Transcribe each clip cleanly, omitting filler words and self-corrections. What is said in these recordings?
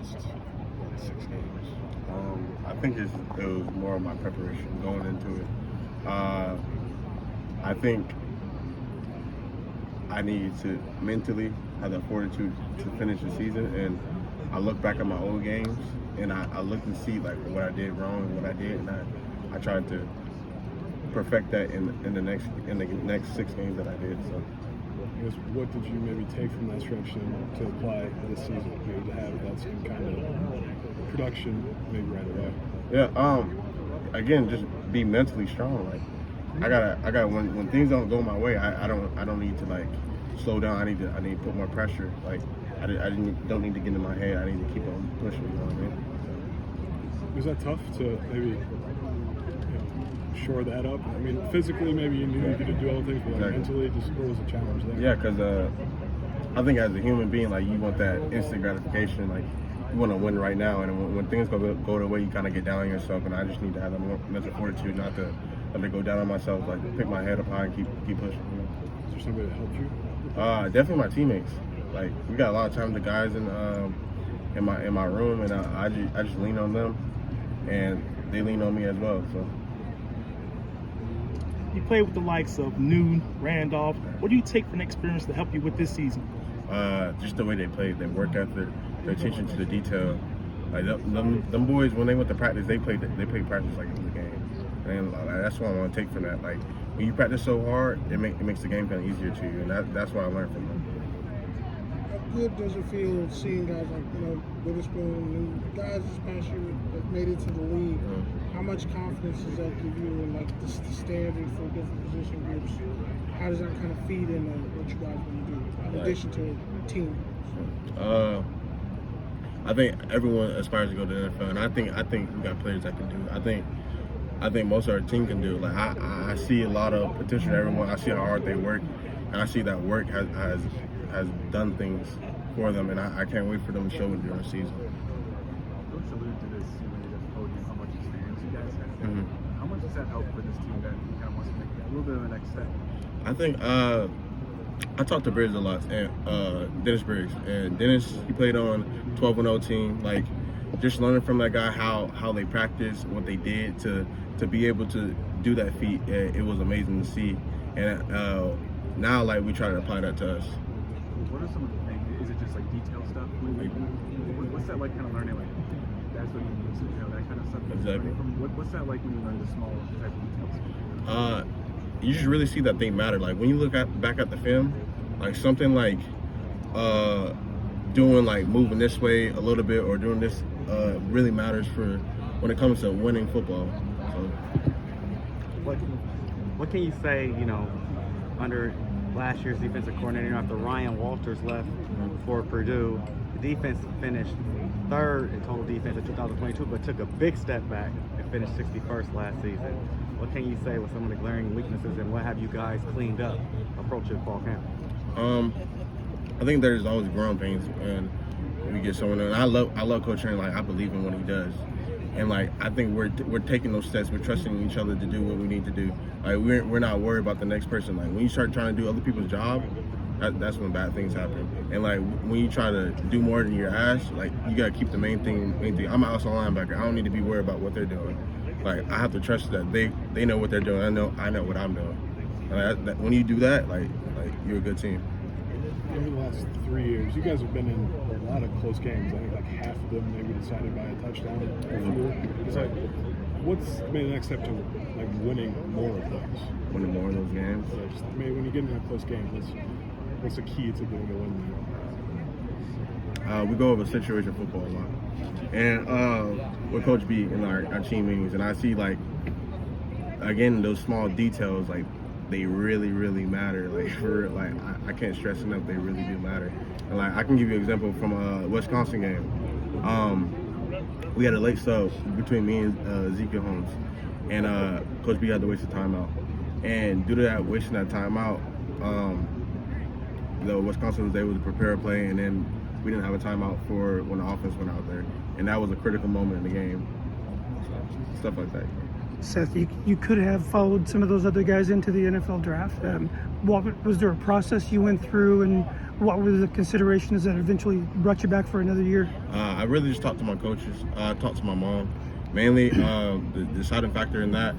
last 6 games? I think it was more of my preparation going into it. I think I needed to mentally have that fortitude to finish the season, and I look back at my old games and I looked and see like what I did wrong and what I did, and I tried to perfect that in the next 6 games that I did. So. I guess what did you maybe take from that stretch to apply this season, maybe to have that same kind of production maybe right away? Yeah. Again, just be mentally strong. Like I gotta when things don't go my way, I don't need to like slow down. I need to put more pressure. Like I don't need to get in my head. I need to keep on pushing. You know what I mean? Was that tough to maybe shore that up? I mean, physically maybe you knew you could do all things, but like mentally, just what was the challenge there? Yeah, because I think as a human being, like you want that instant gratification. Like you want to win right now, and when things go the way, you kind of get down on yourself. And I just need to have that more mental fortitude, not to let it go down on myself. Like pick my head up high and keep pushing. Is there somebody that helped you? Definitely my teammates. Like we got a lot of time with the guys in my room, and I just lean on them, and they lean on me as well. So. You played with the likes of Newton, Randolph. What do you take from the experience to help you with this season? Just the way they played, their work ethic, their attention to the detail. Like them boys, when they went to practice, they played practice like it was a game, and that's what I want to take from that. Like when you practice so hard, it makes the game kind of easier to you, and that's what I learned from them. How good does it feel seeing guys like Witherspoon, guys this past year that made it to the league? How much confidence does that give you in like the standard for different position groups? How does that kind of feed into what you guys want to do in addition to team? I think everyone aspires to go to the NFL, and I think we got players that can do it. I think most of our team can do it. Like I see a lot of potential in everyone. I see how hard they work, and I see that work has done things for them, and I can't wait for them to show it during the season. Coach alluded to this when you just told you how much experience you guys have. Mm-hmm. How much does that help for this team that kind of wants to make a little bit of a next step? I think I talked to Briggs a lot, and Dennis Briggs, and Dennis, he played on 12-0 team. Like just learning from that guy how they practice, what they did to be able to do that feat. It was amazing to see, and now like we try to apply that to us. What are some of the things? Is it just like detail stuff? What's that like? Kind of learning like that's what you need, that kind of stuff. Exactly. What's that like when you learn the small type of details? You just really see that they matter. Like when you look back at the film, like something like doing like moving this way a little bit or doing this really matters for when it comes to winning football. So. What can you say? Under last year's defensive coordinator, after Ryan Walters left for Purdue, the defense finished third in total defense in 2022, but took a big step back and finished 61st last season. What can you say with some of the glaring weaknesses, and what have you guys cleaned up approaching fall camp? I think there's always growing pains, and we get someone. And I love Coach Aaron. Like I believe in what he does, and like I think we're taking those steps. We're trusting each other to do what we need to do. Like we're not worried about the next person. Like when you start trying to do other people's job, that's when bad things happen. And like when you try to do more than you're asked, like you gotta keep the main thing. I'm an outside linebacker. I don't need to be worried about what they're doing. Like I have to trust that they know what they're doing. I know what I'm doing. And when you do that, like you're a good team. Over the last 3 years, you guys have been in a lot of close games. I think like half of them maybe decided by a touchdown. It's like, what's maybe the next step to like winning more of those? Winning more of those games. Yeah, just maybe when you get in a close game, what's the key to getting a win there? We go over situation football a lot, and with Coach B in our team meetings, and I see like again those small details like. They really, really matter. I can't stress enough. They really do matter. And like I can give you an example from a Wisconsin game. We had a late sub between me and Ezekiel Holmes, and Coach B had to waste a timeout. And due to that wasting that timeout, Wisconsin was able to prepare a play, and then we didn't have a timeout for when the offense went out there, and that was a critical moment in the game. So, stuff like that. Seth, you could have followed some of those other guys into the NFL draft. Was there a process you went through, and what were the considerations that eventually brought you back for another year? I really just talked to my coaches. I talked to my mom. Mainly, the deciding factor in that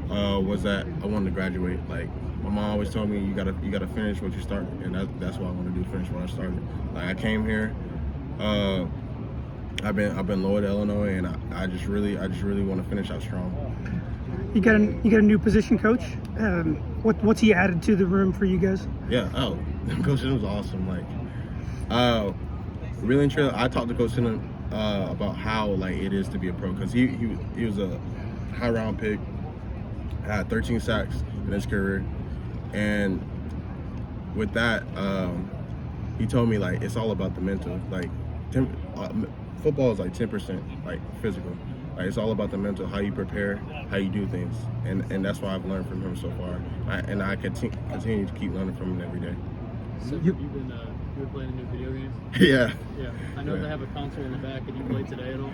was that I wanted to graduate. Like, my mom always told me, you gotta finish what you started, and that's what I want to do. Finish what I started. Like, I came here. I've been loyal to Illinois, and I just really want to finish out strong. You got a new position coach. What's he added to the room for you guys? Yeah. Oh, Coach Sinnon was awesome. Like, really and truly, I talked to Coach Sinnon about how like it is to be a pro, because he was a high round pick, had 13 sacks in his career, and with that, he told me like it's all about the mental. Like, football is like 10% like physical. Like, it's all about the mental, how you prepare, how you do things, and that's what I've learned from him so far. I continue to keep learning from him every day. So you've been playing a new video games? Yeah. Yeah. I know they have a console in the back. Did you play today at all?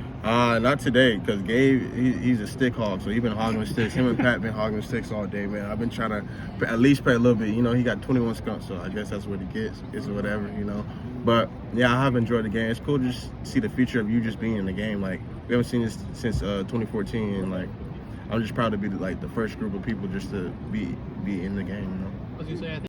Not today, because Gabe, he's a stick hog, so he's been hogging the sticks. Him and Pat been hogging the sticks all day, man. I've been trying to at least play a little bit. You know, he got 21 skunks, so I guess that's what he gets, is whatever, you know. But yeah, I have enjoyed the game. It's cool to just see the future of you just being in the game. Like, we haven't seen this since 2014, and like, I'm just proud to be like the first group of people just to be in the game, you know. I was gonna say, I think